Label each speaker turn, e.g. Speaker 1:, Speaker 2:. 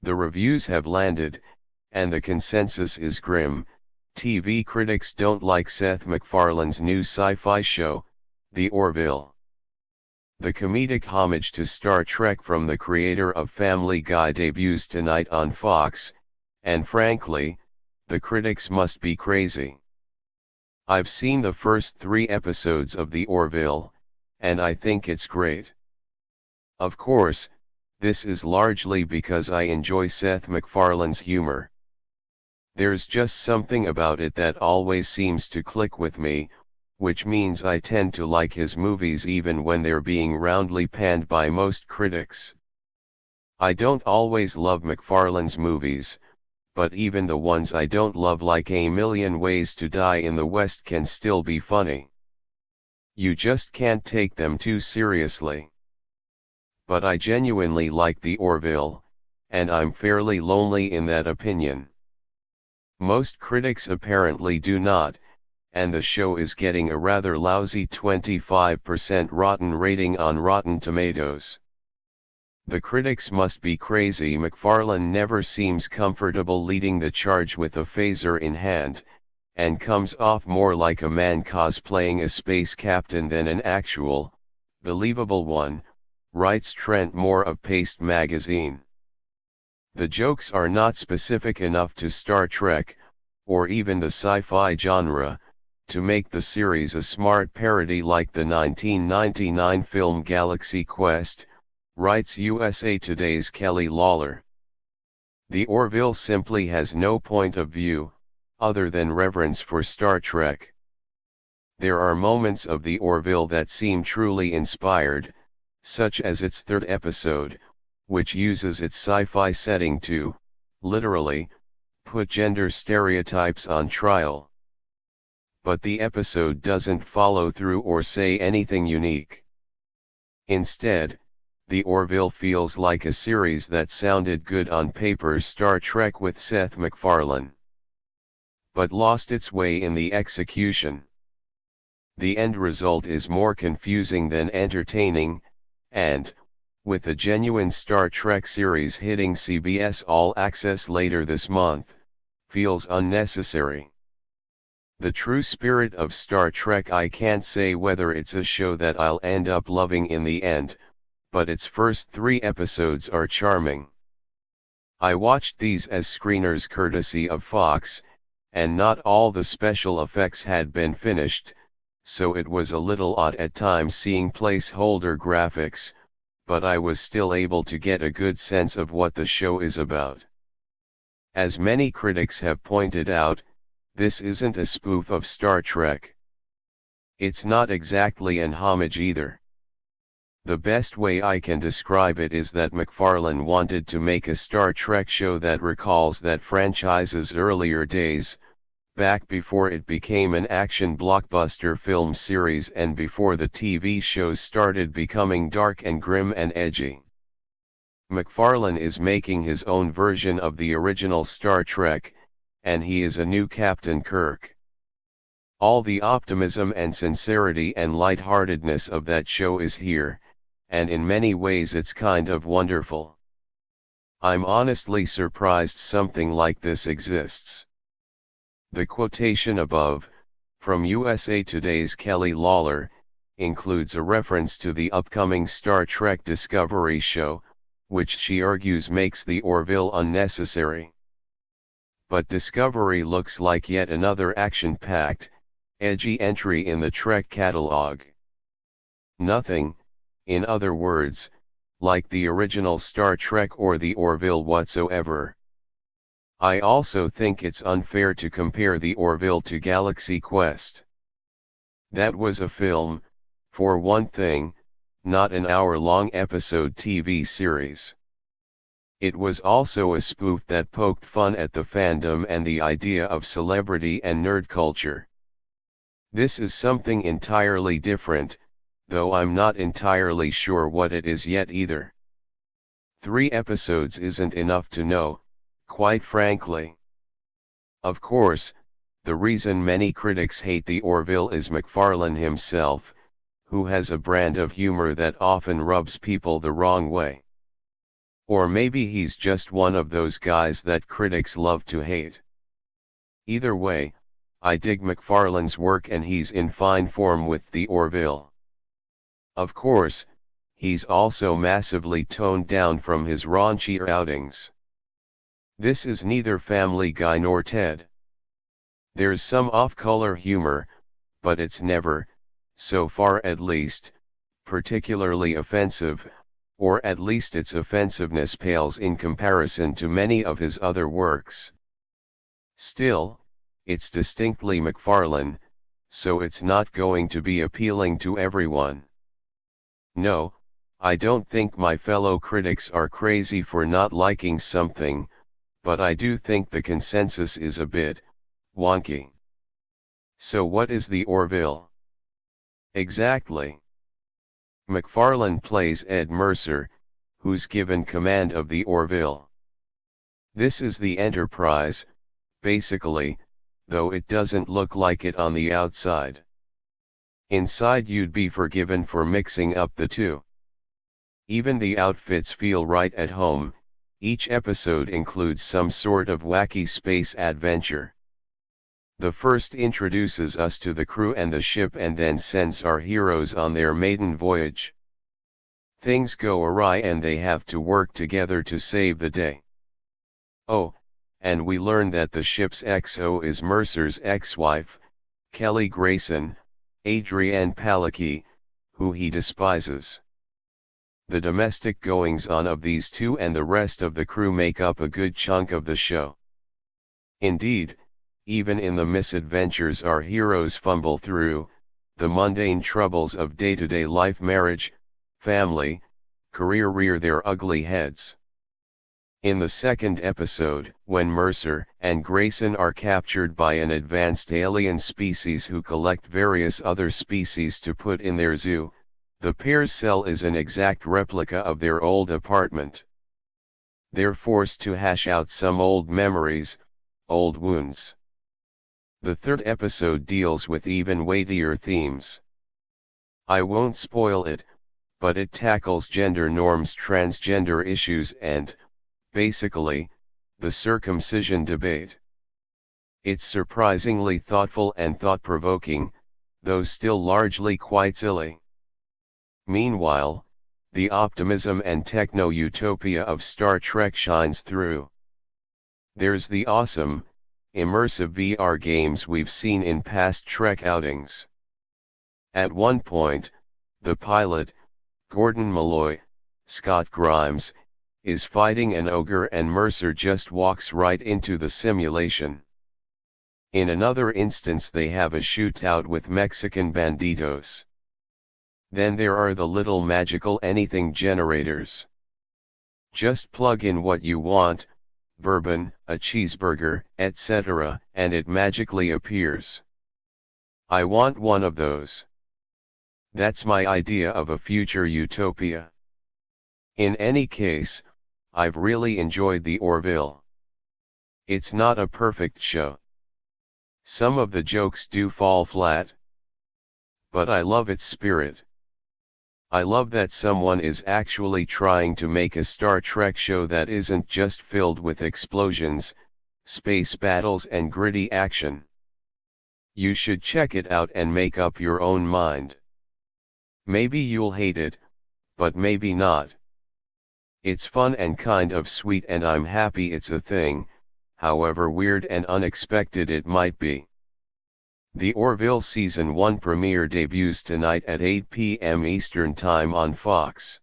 Speaker 1: The reviews have landed, and the consensus is grim. TV critics don't like Seth MacFarlane's new sci-fi show, The Orville. The comedic homage to Star Trek from the creator of Family Guy debuts tonight on Fox, and frankly, the critics must be crazy. I've seen the first 3 episodes of The Orville, and I think it's great. Of course, this is largely because I enjoy Seth MacFarlane's humor. There's just something about it that always seems to click with me, which means I tend to like his movies even when they're being roundly panned by most critics. I don't always love MacFarlane's movies, but even the ones I don't love, like A Million Ways to Die in the West, can still be funny. You just can't take them too seriously. But I genuinely like The Orville, and I'm fairly lonely in that opinion. Most critics apparently do not, and the show is getting a rather lousy 25% rotten rating on Rotten Tomatoes. The critics must be crazy. MacFarlane never seems comfortable leading the charge with a phaser in hand, and comes off more like a man cosplaying a space captain than an actual, believable one, writes Trent Moore of Paste magazine. The jokes are not specific enough to Star Trek, or even the sci-fi genre, to make the series a smart parody like the 1999 film Galaxy Quest, writes USA Today's Kelly Lawler. The Orville simply has no point of view, other than reverence for Star Trek. There are moments of The Orville that seem truly inspired, such as its 3rd episode, which uses its sci-fi setting to, literally, put gender stereotypes on trial. But the episode doesn't follow through or say anything unique. Instead, The Orville feels like a series that sounded good on paper, Star Trek with Seth MacFarlane, but lost its way in the execution. The end result is more confusing than entertaining, and, with a genuine Star Trek series hitting CBS All Access later this month, feels unnecessary. The true spirit of Star Trek, I can't say whether it's a show that I'll end up loving in the end, but its first 3 episodes are charming. I watched these as screeners courtesy of Fox, and not all the special effects had been finished, so it was a little odd at times seeing placeholder graphics, but I was still able to get a good sense of what the show is about. As many critics have pointed out, this isn't a spoof of Star Trek. It's not exactly an homage either. The best way I can describe it is that MacFarlane wanted to make a Star Trek show that recalls that franchise's earlier days, back before it became an action blockbuster film series and before the TV shows started becoming dark and grim and edgy. MacFarlane is making his own version of the original Star Trek, and he is a new Captain Kirk. All the optimism and sincerity and lightheartedness of that show is here, and in many ways it's kind of wonderful. I'm honestly surprised something like this exists. The quotation above, from USA Today's Kelly Lawler, includes a reference to the upcoming Star Trek Discovery show, which she argues makes The Orville unnecessary. But Discovery looks like yet another action-packed, edgy entry in the Trek catalog. Nothing, in other words, like the original Star Trek or The Orville whatsoever. I also think it's unfair to compare The Orville to Galaxy Quest. That was a film, for one thing, not an hour-long episode TV series. It was also a spoof that poked fun at the fandom and the idea of celebrity and nerd culture. This is something entirely different, though I'm not entirely sure what it is yet either. 3 episodes isn't enough to know, quite frankly. Of course, the reason many critics hate The Orville is MacFarlane himself, who has a brand of humor that often rubs people the wrong way. Or maybe he's just one of those guys that critics love to hate. Either way, I dig MacFarlane's work and he's in fine form with the Orville. Of course, he's also massively toned down from his raunchy outings. This is neither Family Guy nor Ted. There's some off-color humor, but it's never, so far at least, particularly offensive, or at least its offensiveness pales in comparison to many of his other works. Still, it's distinctly MacFarlane, so it's not going to be appealing to everyone. No, I don't think my fellow critics are crazy for not liking something, but I do think the consensus is a bit wonky. So what is the Orville? Exactly. MacFarlane plays Ed Mercer, who's given command of the Orville. This is the Enterprise, basically, though it doesn't look like it on the outside. Inside you'd be forgiven for mixing up the two. Even the outfits feel right at home. Each episode includes some sort of wacky space adventure. The first introduces us to the crew and the ship and then sends our heroes on their maiden voyage. Things go awry and they have to work together to save the day. Oh, and we learn that the ship's XO is Mercer's ex-wife, Kelly Grayson, Adrienne Palicki, who he despises. The domestic goings-on of these two and the rest of the crew make up a good chunk of the show. Indeed, even in the misadventures our heroes fumble through, the mundane troubles of day-to-day life, marriage, family, career rear their ugly heads. In the second episode, when Mercer and Grayson are captured by an advanced alien species who collect various other species to put in their zoo, the pair's cell is an exact replica of their old apartment. They're forced to hash out some old memories, old wounds. The third episode deals with even weightier themes. I won't spoil it, but it tackles gender norms, transgender issues and, basically, the circumcision debate. It's surprisingly thoughtful and thought-provoking, though still largely quite silly. Meanwhile, the optimism and techno-utopia of Star Trek shines through. There's the awesome, immersive VR games we've seen in past Trek outings. At one point, the pilot, Gordon Malloy, Scott Grimes, is fighting an ogre and Mercer just walks right into the simulation. In another instance they have a shootout with Mexican banditos. Then there are the little magical anything generators. Just plug in what you want, bourbon, a cheeseburger, etc., and it magically appears. I want one of those. That's my idea of a future utopia. In any case, I've really enjoyed the Orville. It's not a perfect show. Some of the jokes do fall flat. But I love its spirit. I love that someone is actually trying to make a Star Trek show that isn't just filled with explosions, space battles and gritty action. You should check it out and make up your own mind. Maybe you'll hate it, but maybe not. It's fun and kind of sweet and I'm happy it's a thing, however weird and unexpected it might be. The Orville Season 1 premiere debuts tonight at 8 p.m. Eastern Time on Fox.